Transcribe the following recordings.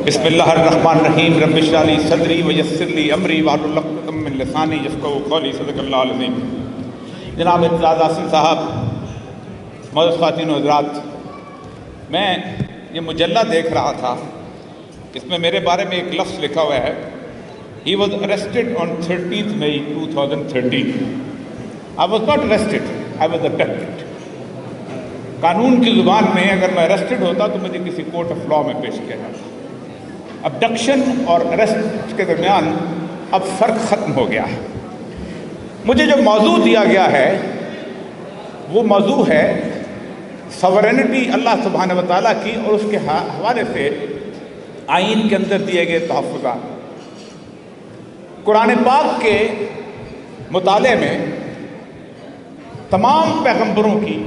بسم اللہ الرحمن الرحیم رب اشرح لی صدری ویسر لی امری واحلل عقدۃ من لسانی یفقہوا قولی صدق اللہ العظیم۔ جناب اعتزاز حاصل صاحب، معزز خواتین و حضرات، میں یہ مجلہ دیکھ رہا تھا، اس میں میرے بارے میں ایک لفظ لکھا ہوا ہے، He was arrested on 13th May 2013. I was not arrested, I was abducted. قانون کی زبان میں اگر میں arrested ہوتا تو مجھے کسی کورٹ آف لاء میں پیش کیا جاتا۔ ابڈکشن اور arrest کے درمیان اب فرق ختم ہو گیا ہے۔ مجھے جو موضوع دیا گیا ہے وہ موضوع ہے سورینٹی اللہ سبحانہ و تعالیٰ کی اور اس کے حوالے سے آئین کے اندر دیے گئے تحفظات۔ قرآن پاک کے مطالعے میں تمام پیغمبروں کی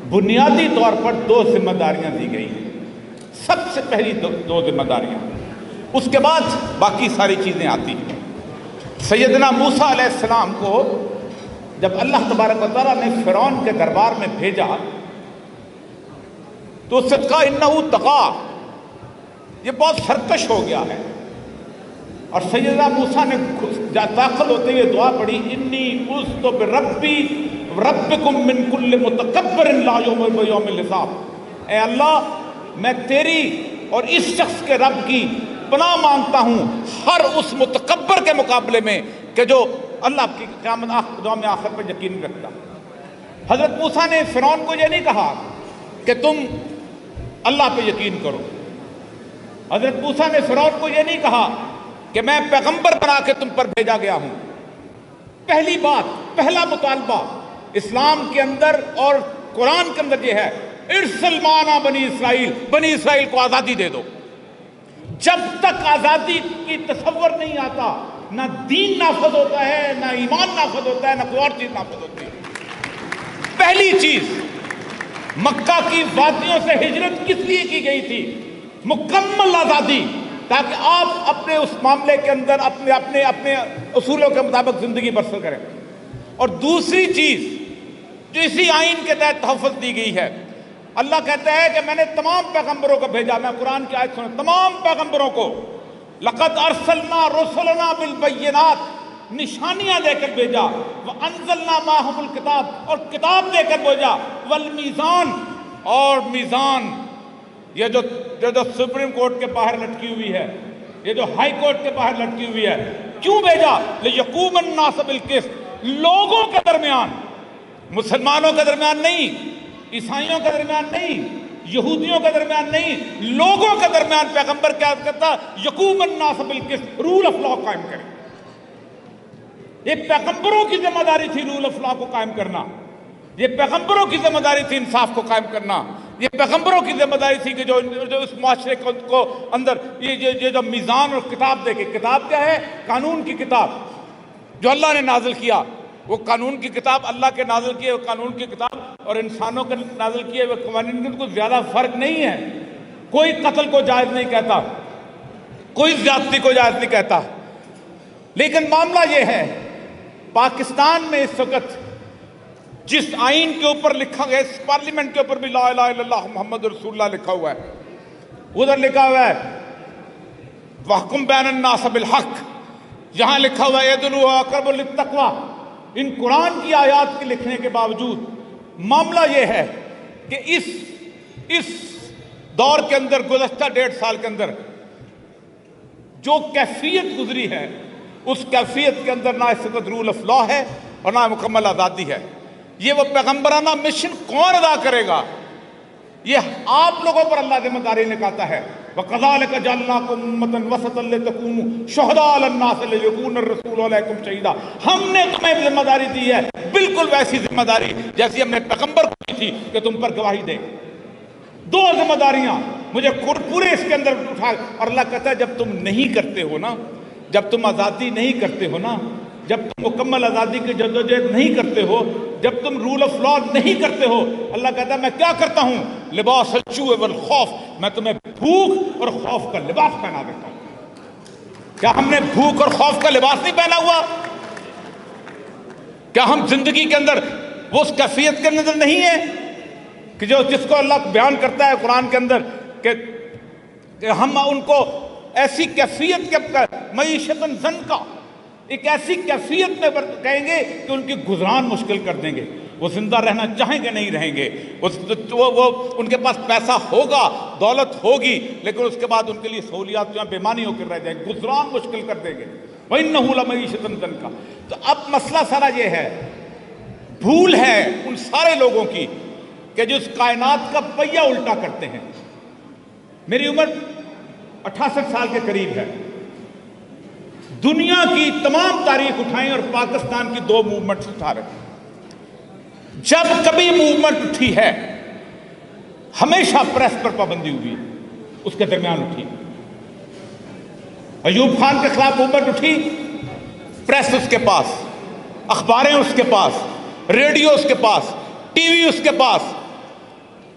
بنیادی طور پر دو ذمہ داریاں دی گئی ہیں۔ سب سے پہلی دو ذمہ داریاں، اس کے بعد باقی ساری چیزیں آتی ہیں۔ سیدنا موسیٰ علیہ السلام کو جب اللہ تبارک و تعالیٰ نے فرعون کے دربار میں بھیجا تو اس سے کہا انہو طغیٰ، یہ بہت سرکش ہو گیا ہے، اور سیدنا موسیٰ نے داخل ہوتے ہوئے دعا پڑھی انی عوذت بربی ربکم من کل متکبر لا یؤمن بیوم الحساب۔ اے اللہ، میں تیری اور اس شخص کے رب کی پناہ مانگتا ہوں ہر اس متکبر کے مقابلے میں کہ جو اللہ کی قیامت یوم آخر پر یقین رکھتا۔ حضرت موسیٰ نے فرعون کو یہ نہیں کہا کہ تم اللہ پہ یقین کرو، حضرت موسیٰ نے فرعون کو یہ نہیں کہا کہ میں پیغمبر بنا کے تم پر بھیجا گیا ہوں۔ پہلی بات، پہلا مطالبہ اسلام کے اندر اور قرآن کے اندر یہ ہے ارسل معنا بنی اسرائیل، بنی اسرائیل کو آزادی دے دو۔ جب تک آزادی کی تصور نہیں آتا، نہ دین نافذ ہوتا ہے، نہ ایمان نافذ ہوتا ہے، نہ کوئی اور چیز نافذ ہوتی ہے۔ پہلی چیز، مکہ کی وادیوں سے ہجرت کس لیے کی گئی تھی؟ مکمل آزادی، تاکہ آپ اپنے اس معاملے کے اندر اپنے اصولوں کے مطابق زندگی بسر کریں۔ اور دوسری چیز جو اسی آئین کے تحت تحفظ دی گئی ہے، اللہ کہتا ہے کہ میں نے تمام پیغمبروں کو بھیجا۔ میں قرآن کی آیت سنوں، تمام پیغمبروں کو لقد ارسلنا رسلنا بالبینات، نشانیاں دے کر بھیجا، وانزلنا معہم الکتاب، اور کتاب دے کر بھیجا، والمیزان، اور میزان، یہ جو سپریم کورٹ کے باہر لٹکی ہوئی ہے، یہ جو ہائی کورٹ کے باہر لٹکی ہوئی ہے، کیوں بھیجا؟ لیقوم الناس بالقسط، لوگوں کے درمیان، مسلمانوں کے درمیان نہیں، عیسائیوں کے درمیان نہیں، یہودیوں کے درمیان نہیں، لوگوں کے درمیان پیغمبر کیا کرتا؟ یقوم الناس بالقسط، رول آف لاء قائم کرے۔ یہ پیغمبروں کی ذمہ داری تھی رول آف لاء کو قائم کرنا، یہ پیغمبروں کی ذمہ داری تھی انصاف کو قائم کرنا، یہ پیغمبروں کی ذمہ داری تھی کہ جو اس معاشرے کو اندر یہ جو میزان اور کتاب دے کے، کتاب کیا ہے؟ قانون کی کتاب جو اللہ نے نازل کیا، وہ قانون کی کتاب اللہ کے نازل کیے ہوئے قانون کی کتاب اور انسانوں کے نازل کیے ہوئے قوانین میں کوئی زیادہ فرق نہیں ہے۔ کوئی قتل کو جائز نہیں کہتا، کوئی زیادتی کو جائز نہیں کہتا، لیکن معاملہ یہ ہے پاکستان میں اس وقت جس آئین کے اوپر لکھا گیا، اس پارلیمنٹ کے اوپر بھی لا الہ الا اللہ محمد رسول اللہ لکھا ہوا ہے، ادھر لکھا ہوا ہے وَاحْكُم بَيْنَ النَّاسِ بِالْحَقِّ، یہاں لکھا ہوا ہے اعْدِلُوا وَهُوَ أَقْرَبُ لِلتَّقْوَىٰ۔ ان قرآن کی آیات کے لکھنے کے باوجود معاملہ یہ ہے کہ اس دور کے اندر، گزشتہ 1.5 سال کے اندر جو کیفیت گزری ہے، اس کیفیت کے اندر نہ اس وقت رول آف لاء ہے اور نہ مکمل آزادی ہے۔ یہ وہ پیغمبرانہ مشن کون ادا کرے گا؟ یہ آپ لوگوں پر اللہ ذمہ داری نکالتا ہے۔ وَكَذَلِكَ جَعَلْنَاكُمْ أُمَّةً وَسَطًا لِتَكُونُوا شُهَدَاءَ عَلَى النَّاسِ وَيَكُونَ الرَّسُولُ عَلَيْكُمْ شَهِيدًا۔ ہم نے تمہیں ذمہ داری دی ہے، بالکل ویسی ذمہ داری جیسی ہم نے پیغمبر کو دی تھی کہ تم پر گواہی دے۔ دو ذمہ داریاں مجھے پورے اس کے اندر اٹھا، اور اللہ کہتا ہے جب تم نہیں کرتے ہو نا، جب تم آزادی نہیں کرتے ہو نا، جب تم مکمل آزادی کی جدوجہد نہیں کرتے ہو، جب تم رول آف لاء نہیں کرتے ہو، اللہ کہتا ہے میں کیا کرتا ہوں؟ لباس الجوع والخوف، میں تمہیں بھوک اور خوف کا لباس پہنا دیتا ہوں۔ کیا ہم نے بھوک اور خوف کا لباس نہیں پہنا ہوا؟ کیا ہم زندگی کے اندر وہ اس کیفیت کے اندر نہیں ہے کہ جس کو اللہ بیان کرتا ہے قرآن کے اندر کہ کہ ہم ان کو ایسی کیفیت کے معیشتاً زنکا، ایک ایسی کیفیت میں کہیں گے کہ ان کی گزران مشکل کر دیں گے. وہ زندہ رہنا چاہیں گے نہیں رہیں گے. وہ ان کے پاس پیسہ ہوگا، دولت ہوگی، لیکن اس کے بعد ان کے لیے سہولیات جو ہیں بیمانی ہو کر رہ جائیں گے، گزران مشکل کر دیں گے. وَإِنَّهُ لَمَعِيشَةٌ ضَنْكَ. تو اب مسئلہ سارا یہ ہے، بھول ہے ان سارے لوگوں کی کہ جو اس کائنات کا پہیہ الٹا کرتے ہیں. میری عمر 68 سال کے قریب ہے. دنیا کی تمام تاریخ اٹھائیں اور پاکستان کی 2 موومنٹس اٹھا رکھیں. جب کبھی موومنٹ اٹھی ہے ہمیشہ پریس پر پابندی ہوئی، اس کے درمیان اٹھی. ایوب خان کے خلاف موومنٹ اٹھی، پریس اس کے پاس، اخباریں اس کے پاس، ریڈیو اس کے پاس، ٹی وی اس کے پاس.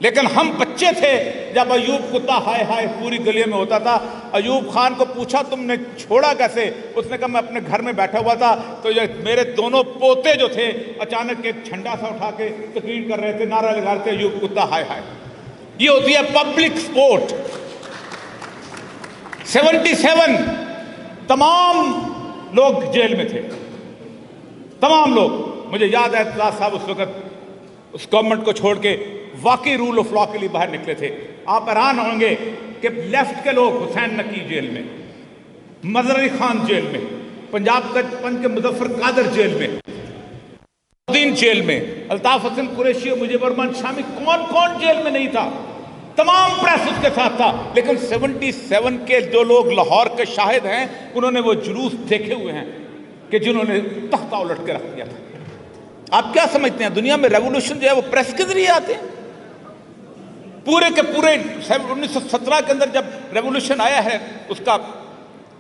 لیکن ہم بچے تھے جب ایوب کتا ہائے ہائے پوری گلی میں ہوتا تھا. ایوب خان کو پوچھا تم نے چھوڑا کیسے؟ اس نے کہا میں اپنے گھر میں بیٹھا ہوا تھا تو یہ میرے دونوں پوتے جو تھے اچانک ایک جھنڈا سا اٹھا کے تقریر کر رہے تھے، نعرہ لگا رہے تھے ایوب کتا ہائے ہائے. یہ ہوتی ہے پبلک سپورٹ. 77 تمام لوگ جیل میں تھے، تمام لوگ. مجھے یاد ہے اعتزاز صاحب اس وقت اس گورنمنٹ کو چھوڑ کے واقعی رول آف لا کے لیے باہر نکلے تھے. آپ حیران ہوں گے کہ لیفٹ کے لوگ حسین نقی جیل میں، مظہر علی خان جیل میں، پنجاب پنج کے مظفر قادر جیل میں، الدین جیل میں، الطاف حسن قریشی اور مجیب الرحمان شامی، کون کون جیل میں نہیں تھا. تمام پریس اس کے ساتھ تھا. لیکن 77 کے جو لوگ لاہور کے شاہد ہیں انہوں نے وہ جلوس دیکھے ہوئے ہیں کہ جنہوں نے تختہ الٹ کے رکھ دیا تھا. آپ کیا سمجھتے ہیں دنیا میں ریولوشن جو ہے وہ پریس کے ذریعے آتے ہیں؟ پورے کے پورے 1917 کے اندر جب ریولوشن آیا ہے اس کا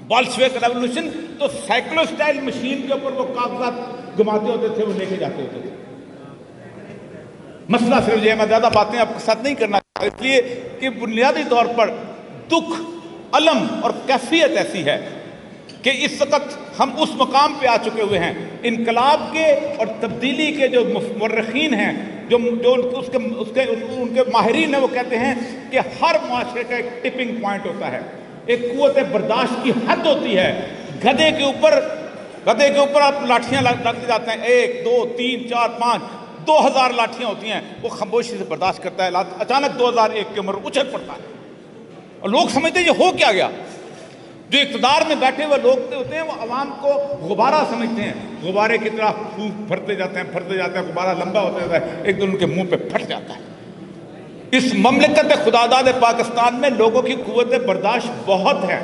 بولشوک ریولوشن، تو سائیکلو سٹائل مشین کے اوپر وہ کاغذات گھماتے ہوتے تھے، وہ لے کے جاتے ہوتے تھے. مسئلہ صرف یہ ہے، میں زیادہ باتیں آپ کے ساتھ نہیں کرنا چاہتا اس لیے کہ بنیادی طور پر دکھ، علم اور کیفیت ایسی ہے کہ اس وقت ہم اس مقام پہ آ چکے ہوئے ہیں. انقلاب کے اور تبدیلی کے جو مورخین ہیں، جو ان کے ماہرین ہیں، وہ کہتے ہیں کہ ہر معاشرے کا ایک ٹپنگ پوائنٹ ہوتا ہے، ایک قوت برداشت کی حد ہوتی ہے. گدھے کے اوپر آپ لاٹھیاں لگتے جاتے ہیں، 1 2 3 4 5 2000 لاٹھیاں ہوتی ہیں، وہ خاموشی سے برداشت کرتا ہے. اچانک 2001 کی عمر اچھل پڑتا ہے اور لوگ سمجھتے ہیں یہ ہو کیا گیا. جو اقتدار میں بیٹھے ہوئے لوگ ہوتے ہیں وہ عوام کو غبارہ سمجھتے ہیں، غبارے کی طرح پھونک بھرتے جاتے ہیں، غبارہ لمبا ہوتا جاتا ہے، ایک دن ان کے منہ پہ پھٹ جاتا ہے. اس مملکت خداداد پاکستان میں لوگوں کی قوت برداشت بہت ہے.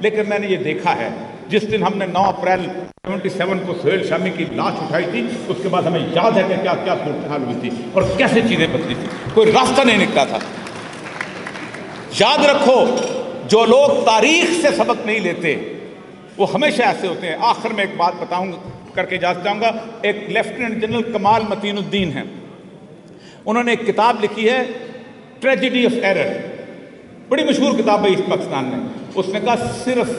لیکن میں نے یہ دیکھا ہے جس دن ہم نے 9 اپریل 77 کو سہیل شامی کی لاش اٹھائی تھی، اس کے بعد ہمیں یاد ہے کہ کیا کیا صورتحال ہوئی تھی اور کیسے چیزیں بدلی تھی. کوئی راستہ نہیں نکلا تھا. یاد رکھو جو لوگ تاریخ سے سبق نہیں لیتے وہ ہمیشہ ایسے ہوتے ہیں. آخر میں ایک بات بتاؤں کر کے اجازت چاہوں گا. ایک لیفٹیننٹ جنرل کمال متین الدین ہیں، انہوں نے ایک کتاب لکھی ہے ٹریجڈی آف ایرر، بڑی مشہور کتاب ہے اس پاکستان میں. اس نے کہا صرف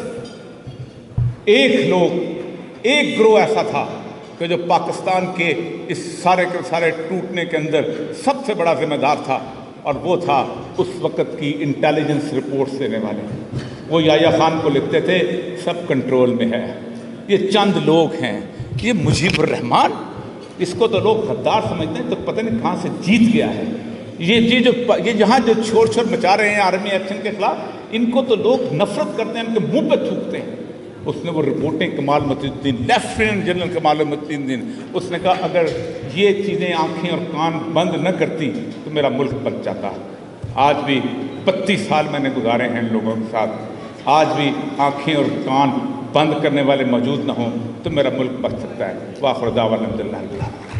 ایک گروہ ایسا تھا کہ جو پاکستان کے اس سارے کے سارے ٹوٹنے کے اندر سب سے بڑا ذمہ دار تھا، اور وہ تھا اس وقت کی انٹیلیجنس رپورٹس دینے والے. وہ یحییٰ خان کو لکھتے تھے سب کنٹرول میں ہے، یہ چند لوگ ہیں. یہ مجیب الرحمان، اس کو تو لوگ غدار سمجھتے ہیں، تو پتہ نہیں کہاں سے جیت گیا ہے. یہ جہاں جو شور مچا رہے ہیں آرمی ایکشن کے خلاف، ان کو تو لوگ نفرت کرتے ہیں، ان کے منہ پہ تھوکتے ہیں. اس نے وہ رپورٹیں کمال متین الدین، لیفٹیننٹ جنرل کمال متین الدین، اس نے کہا اگر یہ چیزیں آنکھیں اور کان بند نہ کرتی تو میرا ملک بچ جاتا. آج بھی 32 سال میں نے گزارے ہیں ان لوگوں کے ساتھ. آج بھی آنکھیں اور کان بند کرنے والے موجود نہ ہوں تو میرا ملک بچ سکتا ہے. وآخر دعوانا الحمدللہ.